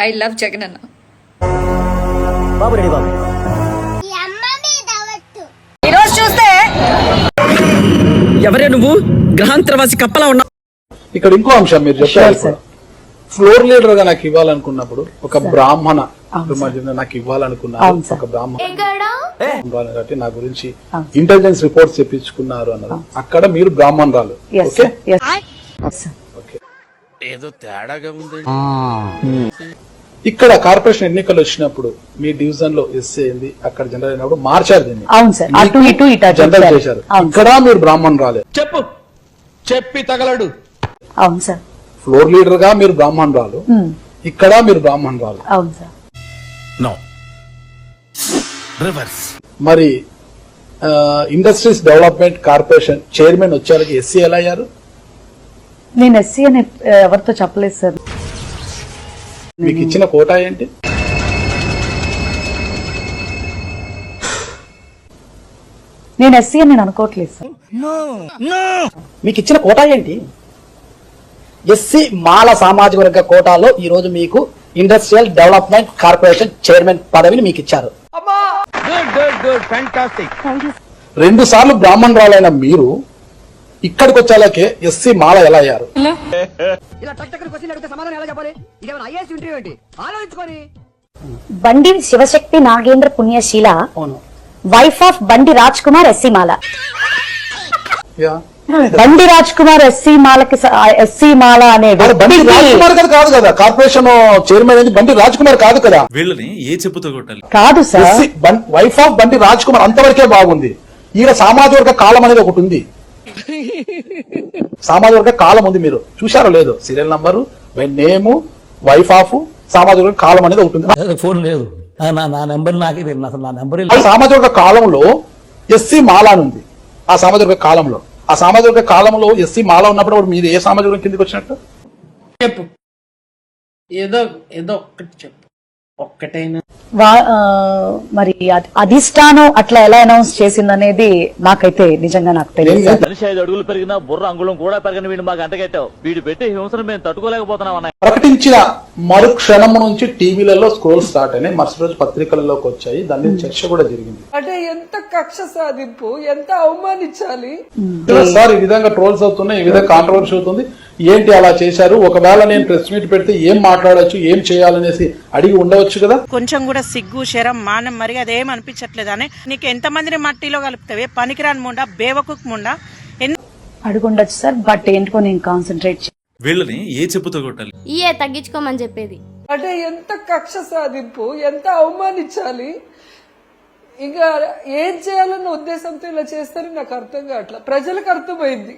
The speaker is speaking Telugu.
ఐ లవ్ జగన్ అన్న. ఈరోజు చూస్తే ఎవరే నువ్వు గ్రహాంతరవాసి కప్పలా ఉన్నా. ఇక్కడ ఇంకో అంశం మీరు చెప్పారు, ఫ్లోర్ లీడర్ గా నాకు ఇవ్వాలనుకున్నప్పుడు ఒక బ్రాహ్మణ నాకు ఇవ్వాలనుకున్నారు, ఒక బ్రాహ్మణ నా గురించి ఇంటెలిజెన్స్ రిపోర్ట్స్ చెప్పించుకున్నారు అన్నారు. అక్కడ మీరు బ్రాహ్మణురాలు. ఏదో తేడాగా ఉంది. ఇక్కడ కార్పొరేషన్ ఎన్నికలు వచ్చినప్పుడు మీ డివిజన్ లో ఎస్సీ అయింది, అక్కడ జనరల్ అయినప్పుడు మార్చారు దీన్ని, జనరల్ చేశారు. ఇక్కడ మీరు బ్రాహ్మణురాలే. చెప్పు చెప్పి తగలడు. అవును సార్. ఫ్లోర్ లీడర్ గా మీరు బ్రాహ్మణురాలు, ఇక్కడ మీరు బ్రాహ్మణురాలు. అవును సార్. మరి ఇండస్ట్రీస్ డెవలప్మెంట్ కార్పొరేషన్ చైర్మన్ వచ్చారు, ఎస్సీ ఎలా అయ్యారు? నేను ఎస్సీ అని ఎవరితో చెప్పలేదు సార్. మీకు ఇచ్చిన కోటా ఏంటి? నేను ఎస్సీ అని నేను అనుకోవట్లేదు సార్. మీకు ఇచ్చిన కోటా ఏంటి? ఎస్సీ మాల సామాజిక వర్గ కోటాలో ఈ రోజు మీకు ఇండస్ట్రియల్ డెవలప్మెంట్ కార్పొరేషన్ చైర్మన్ పదవిని మీకు ఇచ్చారు. 2 సార్లు బ్రాహ్మణురాలైన మీరు ఇక్కడికి వచ్చాకే ఎస్సీ మాల ఎలా అయ్యారు? బండి శివశక్తి నాగేంద్ర పుణ్యశీల, వైఫ్ ఆఫ్ బండి రాజ్ కుమార్ ఎస్సీ మాల. బండి రాజ్ కుమార్ ఎస్సీ మాలకి ఎస్సీ మాల అనే బండి రాజ్ కుమార్ గారు కాదు కదా కార్పొరేషన్ చైర్మన్ అనేది, బండి రాజ్ కుమార్ కాదు కదా. వీళ్ళని ఏ చెప్పుతో కొట్టాలి? కాదు సార్. వైఫ్ ఆఫ్ బండి రాజ్ కుమార్ అంతవరకే బాగుంది. ఈయన సామాజిక వర్గ కాలం అనేది ఒకటి ఉంది, సామాజిక వర్గ కాలం ఉంది. మీరు చూశారో లేదో, serial number by name wife of సామాజిక వర్గ కాలం అనేది ఒకటి ఉంది. ఫోన్ లేదు, నా నెంబర్ నాకే తెలియదు అసలు. నా నెంబర్ సామాజిక వర్గ కాలంలో ఎస్సీ మాల అని ఉంది. ఆ సామాజిక వర్గ కాలంలో, ఆ సామాజిక వర్గ కాలంలో ఎస్సీ మాల ఉన్నప్పుడు మీరు ఏ సామాజిక వర్గం కిందకి వచ్చినట్టు చెప్పు. ఏదో ఏదో ఒక్కటి చెప్పు, ఒక్కటైనా. మరి అధిష్టానం అట్లా ఎలా అనౌన్స్ చేసింది అనేది నాకైతే నిజంగా నాకు తెలియదు. మనిషి 5 అడుగులు పెరిగినా బుర్ర అంగుళం కూడా పెరగని వీడు మాకు అంటగట్టావు. వీడు పెట్టే హింసను మేము తట్టుకోలేకపోతున్నాం. ప్రకటించిన మరుక్షణం నుంచి టీవీలలో స్క్రోల్ స్టార్ట్ అయినాయి, మరుసటి రోజు పత్రికలలోకి వచ్చాయి, దాని మీద చర్చ కూడా జరిగింది. అంటే ఎంత కక్ష సాధింపు, ఎంత అవమానించాలి సార్. ఈ విధంగా ట్రోల్స్ అవుతున్నాయి, ఈ విధంగా కాంట్రవర్సీ అవుతుంది. ఏంటి అలా చేశారు? ఒకవేళ నేను ప్రెస్ మీట్ పెడితే ఏం మాట్లాడచ్చు, ఏం చేయాలనేసి అడిగి ఉండవచ్చు కదా. కొంచెం కూడా సిగ్గు శరం మానం మరి అదేం అనిపించట్లేదు అని. నీకు ఎంత మందిని మట్టిలో కలుపుతావే, పనికిరాని ముండా, బేవకుక్ ముండా అడుగుండొచ్చు సార్. బట్ ఏంటికో నేను కాన్సన్ట్రేట్. వీళ్ళని ఏ చెప్పుతో కొట్టాలి? ఇయే తగ్గించుకోమని చెప్పేది. అంటే ఎంత కక్ష సాధింపు, ఎంత అవమానించాలి. ఇంకా ఏం చేయాలన్న ఉద్దేశంతో ఇలా చేస్తారని నాకు అర్థం కావట్లా. ప్రజలకు అర్థమైంది.